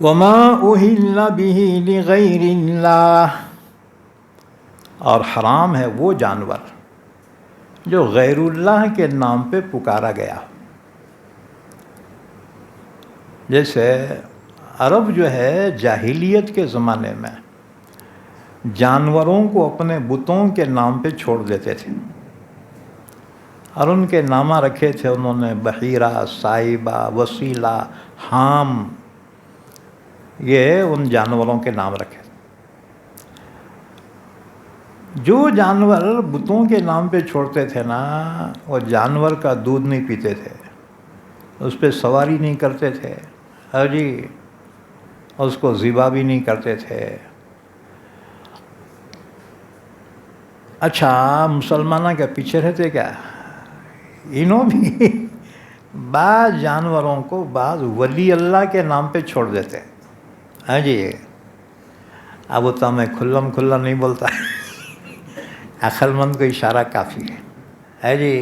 وما أهل به لغیر اللہ، اور حرام ہے وہ جانور جو غیر اللہ کے نام پہ پکارا گیا۔ جیسے عرب جو ہے جاہلیت کے زمانے میں جانوروں کو اپنے بتوں کے نام پہ چھوڑ دیتے تھے، اور ان کے نامہ رکھے تھے انہوں نے بحیرہ، صائبہ، وسیلہ، حام، یہ ان جانوروں کے نام رکھے۔ جو جانور بتوں کے نام پہ چھوڑتے تھے نا، وہ جانور کا دودھ نہیں پیتے تھے، اس پہ سواری نہیں کرتے تھے، ہاں جی، اس کو ذبح بھی نہیں کرتے تھے۔ اچھا، مسلمانوں کے پیچھے رہتے کیا؟ انہوں بھی بعض جانوروں کو بعض ولی اللہ کے نام پہ چھوڑ دیتے، ہاں جی۔ اب وہ تو میں کھلم کھلا نہیں بولتا، عقل مند کو اشارہ کافی ہے جی۔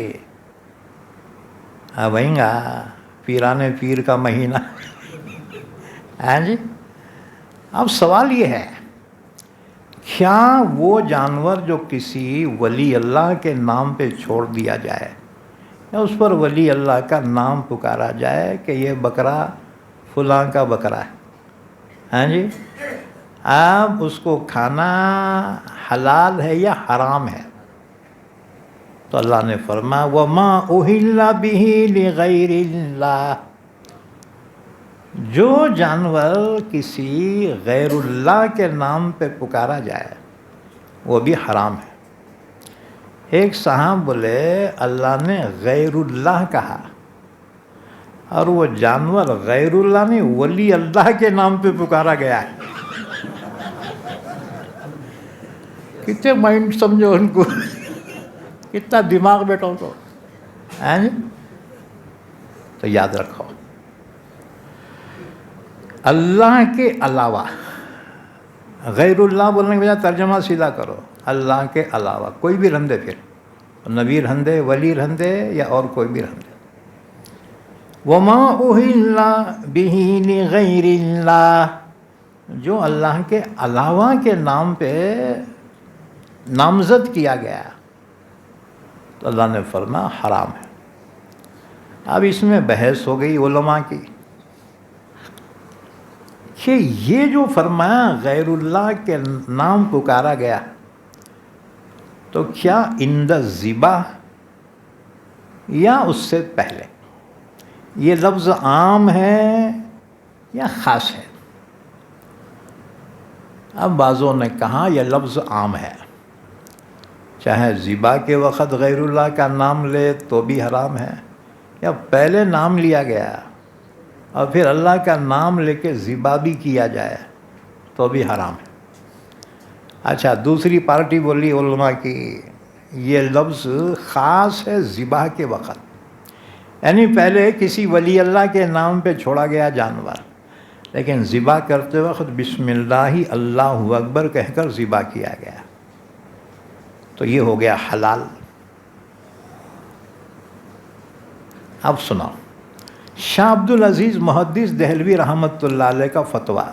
ہاں بھائیں گا پیرانے پیر کا مہینہ، ہاں جی۔ اب سوال یہ ہے، کیا وہ جانور جو کسی ولی اللہ کے نام پہ چھوڑ دیا جائے یا اس پر ولی اللہ کا نام پکارا جائے کہ یہ بکرا فلاں کا بکرا ہے، ہاں جی، اب اس کو کھانا حلال ہے یا حرام ہے؟ تو اللہ نے فرمایا وَمَا أُهِلَّ بِهِ لِغَيْرِ اللَّهِ، جو جانور کسی غیر اللہ کے نام پہ پکارا جائے وہ بھی حرام ہے۔ ایک صاحب بولے اللہ نے غیر اللہ کہا، اور وہ جانور غیر اللہ نہیں ولی اللہ کے نام پہ پکارا گیا ہے۔ کتنے مائنڈ سمجھو ان کو، کتنا دماغ بیٹھو تو، ہیں جی۔ تو یاد رکھو، اللہ کے علاوہ، غیر اللہ بولنے کے بجائے ترجمہ سیدھا کرو، اللہ کے علاوہ کوئی بھی رہندے، پھر نبی رہندے، ولی رہندے یا اور کوئی بھی رہندے، وَمَا أُهِلَّ بِهِ لِغَيْرِ اللَّهِ، جو اللہ کے علاوہ کے نام پہ نامزد کیا گیا تو اللہ نے فرمایا حرام ہے۔ اب اس میں بحث ہو گئی علماء کی کہ یہ جو فرمایا غیر اللہ کے نام پکارا گیا تو کیا عند الذبح یا اس سے پہلے، یہ لفظ عام ہے یا خاص ہے؟ اب بعضوں نے کہا یہ لفظ عام ہے، چاہے ذبح کے وقت غیر اللہ کا نام لے تو بھی حرام ہے، یا پہلے نام لیا گیا اور پھر اللہ کا نام لے کے ذبح بھی کیا جائے تو بھی حرام ہے۔ اچھا، دوسری پارٹی بولی علماء کی یہ لفظ خاص ہے ذبح کے وقت، یعنی پہلے کسی ولی اللہ کے نام پہ چھوڑا گیا جانور، لیکن ذبح کرتے وقت بسم اللہ اللہ اکبر کہہ کر ذبح کیا گیا تو یہ ہو گیا حلال۔ اب سناؤ، شاہ عبد العزیز محدث دہلوی رحمۃ اللہ علیہ کا فتویٰ،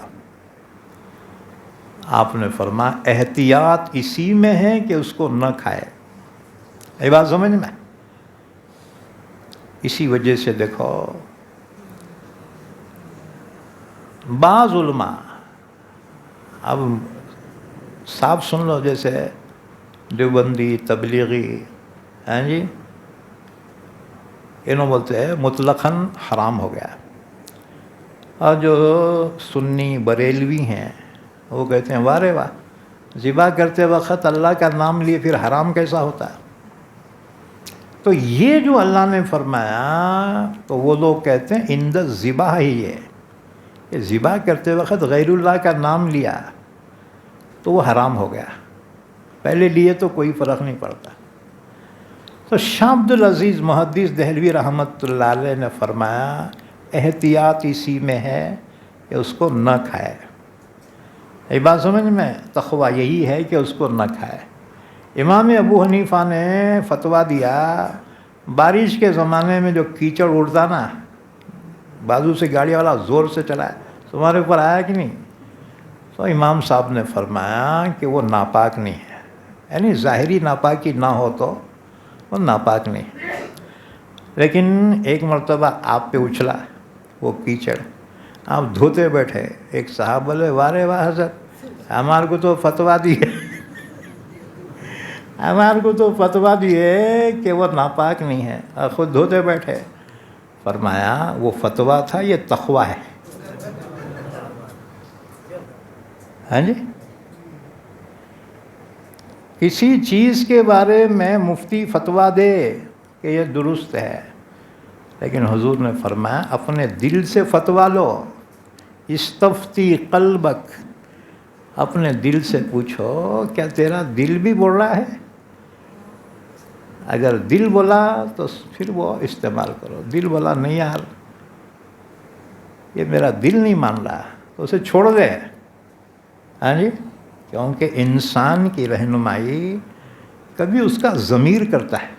آپ نے فرمایا احتیاط اسی میں ہے کہ اس کو نہ کھائے۔ یہ بات سمجھ میں؟ اسی وجہ سے دیکھو بعض علماء، اب صاحب سن لو، جیسے دیوبندی، تبلیغی، ہیں جی، انہوں بولتے ہیں مطلقاً حرام ہو گیا، اور جو سنی بریلوی ہیں وہ کہتے ہیں واہ رے واہ، ذبح کرتے وقت اللہ کا نام لیے پھر حرام کیسا ہوتا ہے؟ تو یہ جو اللہ نے فرمایا تو وہ لوگ کہتے ہیں عند الذبح ہی ہے، کہ ذبح کرتے وقت غیر اللہ کا نام لیا تو وہ حرام ہو گیا، پہلے لیے تو کوئی فرق نہیں پڑتا۔ تو شاہ عبد العزیز محدث دہلوی رحمۃ اللہ علیہ نے فرمایا احتیاط اسی میں ہے کہ اس کو نہ کھائے۔ یہ بات سمجھ میں؟ تقویٰ یہی ہے کہ اس کو نہ کھائے۔ امام ابو حنیفہ نے فتویٰ دیا بارش کے زمانے میں جو کیچڑ اڑتا نا، بازو سے گاڑی والا زور سے چلائے تمہارے اوپر آیا کہ نہیں؟ تو امام صاحب نے فرمایا کہ وہ ناپاک نہیں ہے، یعنی ظاہری ناپاکی نہ ہو تو وہ ناپاک نہیں، لیکن ایک مرتبہ آپ پہ اچھلا وہ کیچڑ، آپ دھوتے بیٹھے، ایک صاحب بولے وارے واہ حضرت ہمارے کو تو فتویٰ دیے ہمارے کو تو فتویٰ دیے کہ وہ ناپاک نہیں ہے اور خود دھوتے بیٹھے۔ فرمایا وہ فتویٰ تھا، یہ تقویٰ ہے۔ ہاں جی، کسی چیز کے بارے میں مفتی فتویٰ دے کہ یہ درست ہے، لیکن حضور نے فرمایا اپنے دل سے فتویٰ لو، استفتی قلبک، اپنے دل سے پوچھو کیا تیرا دل بھی بول رہا ہے؟ اگر دل بولا تو پھر وہ استعمال کرو، دل بولا نہیں یار یہ میرا دل نہیں مان رہا تو اسے چھوڑ دے۔ ہاں جی، کیونکہ انسان کی رہنمائی کبھی اس کا ضمیر کرتا ہے۔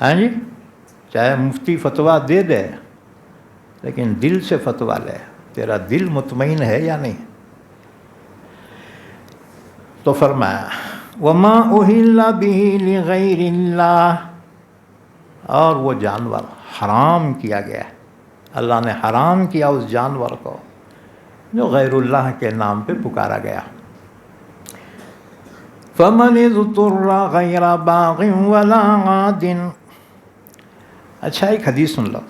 ہاں جی، چاہے مفتی فتویٰ دے دے لیکن دل سے فتویٰ لے، تیرا دل مطمئن ہے یا نہیں؟ تو فرمایا وما اہل بہ لغیر اللہ، اور وہ جانور حرام کیا گیا ہے، اللہ نے حرام کیا اس جانور کو جو غیر اللہ کے نام پہ پکارا گیا۔ فمن اضطر غیر باغ ولا عاد، اچھا ایک حدیث سن لو،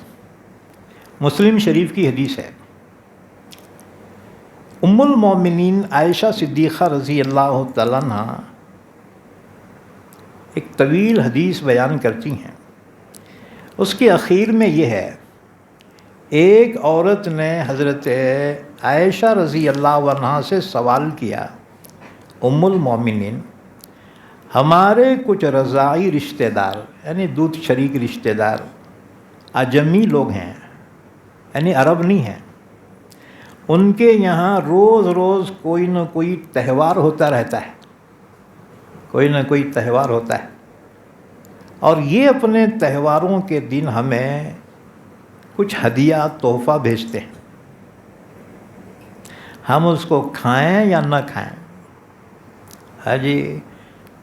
مسلم شریف کی حدیث ہے، ام المومنین عائشہ صدیقہ رضی اللہ تعالیٰ عنہ ایک طویل حدیث بیان کرتی ہیں، اس کے اخیر میں یہ ہے، ایک عورت نے حضرت عائشہ رضی اللہ عنہ سے سوال کیا، ام المومنین ہمارے کچھ رضاعی رشتہ دار یعنی دودھ شریک رشتہ دار اجمی لوگ ہیں، یعنی عرب نہیں ہیں، ان کے یہاں روز روز کوئی نہ کوئی تہوار ہوتا رہتا ہے، کوئی نہ کوئی تہوار ہوتا ہے، اور یہ اپنے تہواروں کے دن ہمیں کچھ ہدیہ تحفہ بھیجتے ہیں، ہم اس کو کھائیں یا نہ کھائیں۔ ہاں جی،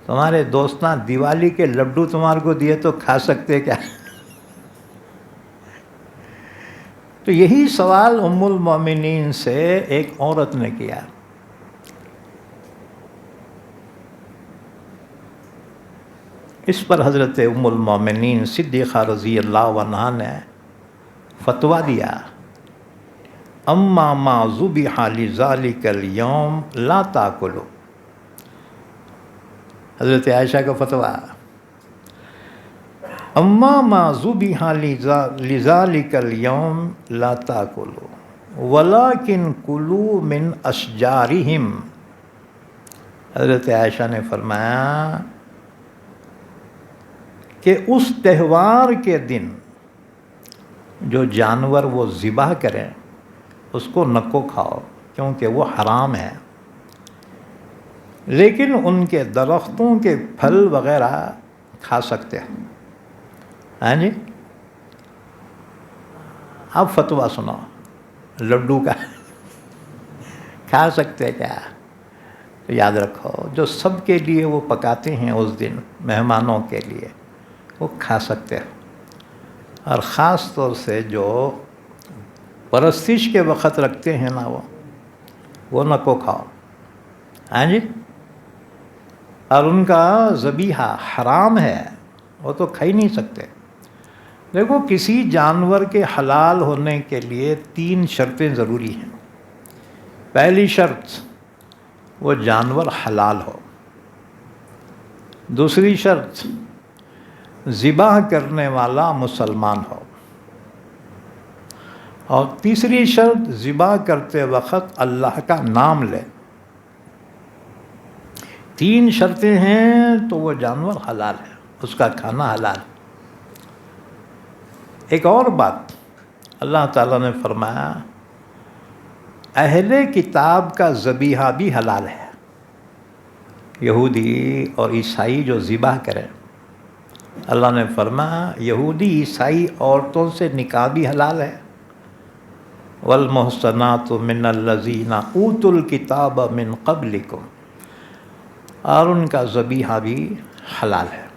تمہارے دوستاں دیوالی کے لڈو تمہارے کو دیے تو کھا سکتے کیا؟ تو یہی سوال ام المومنین سے ایک عورت نے کیا، اس پر حضرت ام المومنین صدیقہ رضی اللہ عنہا نے فتویٰ دیا، اما ما ذبح لذلک اليوم لا تاکلوا، حضرت عائشہ کا فتویٰ، اما ما ذبح لذلک اليوم لا تاکلوا ولکن کلوا من اشجارہم، حضرت عائشہ نے فرمایا کہ اس تہوار کے دن جو جانور وہ ذبح کریں اس کو نہ کو کھاؤ کیونکہ وہ حرام ہے، لیکن ان کے درختوں کے پھل وغیرہ کھا سکتے ہیں۔ ہاں جی، اب فتویٰ سنو، لڈو کا کھا سکتے کیا؟ تو یاد رکھو جو سب کے لیے وہ پکاتے ہیں اس دن مہمانوں کے لیے وہ کھا سکتے ہیں، اور خاص طور سے جو پرستش کے وقت رکھتے ہیں نا وہ نہ کو کھاؤ۔ ہاں جی، اور ان کا ذبیحہ حرام ہے، وہ تو کھا ہی نہیں سکتے۔ دیکھو کسی جانور کے حلال ہونے کے لیے 3 شرطیں ضروری ہیں۔ پہلی شرط وہ جانور حلال ہو، دوسری شرط ذبح کرنے والا مسلمان ہو، اور تیسری شرط ذبح کرتے وقت اللہ کا نام لے۔ 3 شرطیں ہیں تو وہ جانور حلال ہے، اس کا کھانا حلال ہے۔ ایک اور بات اللہ تعالیٰ نے فرمایا اہل کتاب کا ذبیحہ بھی حلال ہے، یہودی اور عیسائی جو ذبح کریں، اللہ نے فرمایا یہودی عیسائی عورتوں سے نکاح بھی حلال ہے، والمحصنات من الذین اوتوا الکتاب من قبلکم، اور ان کا ذبیحہ بھی حلال ہے۔